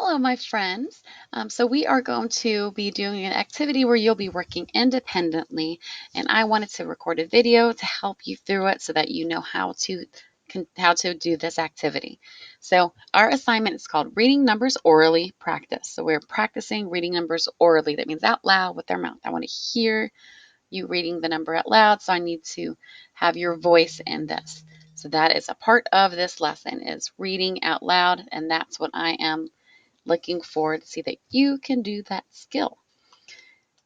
Hello, my friends. So we are going to be doing an activity where you'll be working independently, and I wanted to record a video to help you through it so that you know how to do this activity. So our assignment is called Reading Numbers Orally Practice. So we're practicing reading numbers orally. That means out loud with their mouth. I want to hear you reading the number out loud, so I need to have your voice in this. So that is a part of this lesson is reading out loud, and that's what I am looking forward to see that you can do that skill.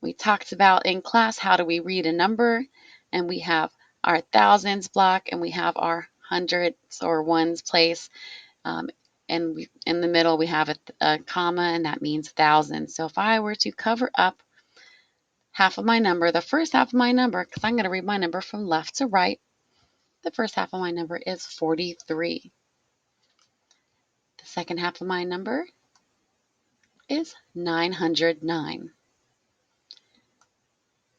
We talked about in class how do we read a number, and we have our thousands block and we have our hundreds or ones place. And in the middle we have a comma, and that means thousands. So if I were to cover up half of my number, the first half of my number, because I'm going to read my number from left to right, the first half of my number is 43. The second half of my number is 909.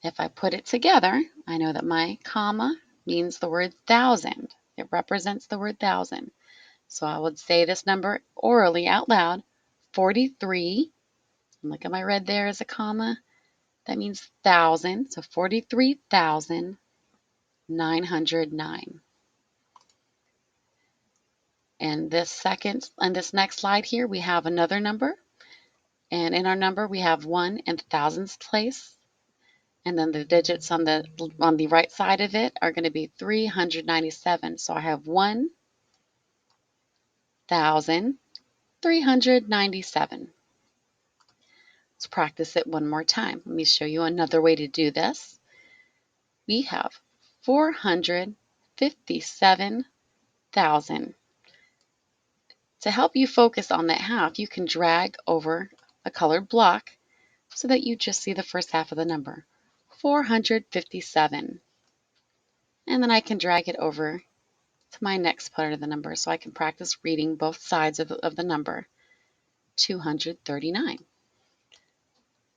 If I put it together, I know that my comma means the word thousand. It represents the word thousand. So I would say this number orally out loud, 43. And look at my red there as a comma. That means thousand. So 43,909. And this next slide here, we have another number. And in our number, we have 1 in the thousands place. And then the digits on the right side of it are going to be 397. So I have 1,397. Let's practice it one more time. Let me show you another way to do this. We have 457,000. To help you focus on that half, you can drag over a colored block so that you just see the first half of the number, 457. And then I can drag it over to my next part of the number so I can practice reading both sides of the number, 239.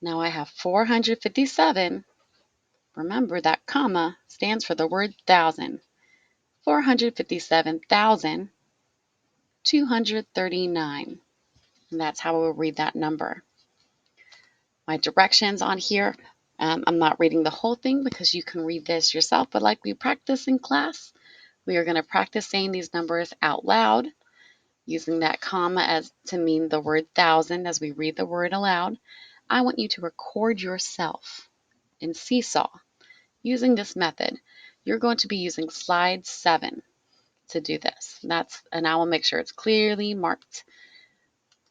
Now I have 457. Remember that comma stands for the word thousand. 457,239. And that's how we'll read that number. My directions on here, I'm not reading the whole thing because you can read this yourself, but like we practice in class, we are going to practice saying these numbers out loud, using that comma as to mean the word thousand as we read the word aloud. I want you to record yourself in Seesaw using this method. You're going to be using slide 7 to do this. And I will make sure it's clearly marked.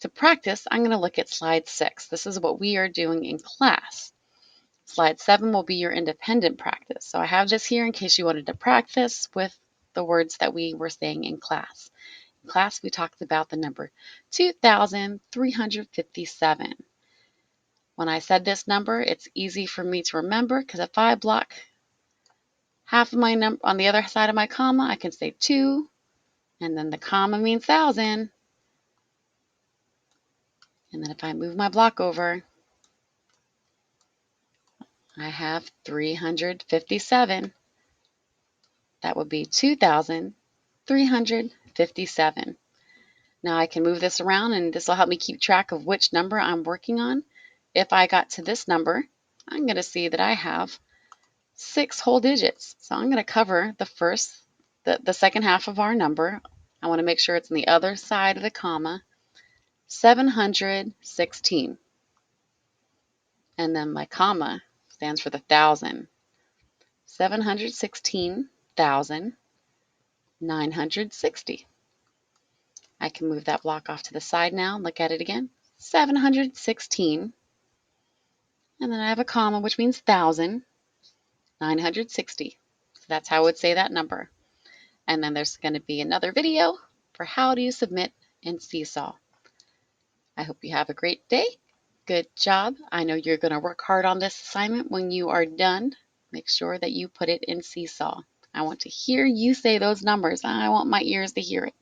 To practice, I'm going to look at slide 6. This is what we are doing in class. Slide 7 will be your independent practice. So I have this here in case you wanted to practice with the words that we were saying in class. In class, we talked about the number 2,357. When I said this number, it's easy for me to remember because if I block half of my number on the other side of my comma, I can say 2, and then the comma means thousand. And then if I move my block over, I have 357. That would be 2,357. Now I can move this around, and this will help me keep track of which number I'm working on. If I got to this number, I'm going to see that I have 6 whole digits. So I'm going to cover the second half of our number. I want to make sure it's on the other side of the comma, 716. And then my comma stands for the thousand. 716,960. I can move that block off to the side now and look at it again. 716. And then I have a comma, which means thousand. 960. So that's how I would say that number. And then there's going to be another video for how do you submit in Seesaw. I hope you have a great day. Good job. I know you're going to work hard on this assignment. When you are done, make sure that you put it in Seesaw. I want to hear you say those numbers. I want my ears to hear it.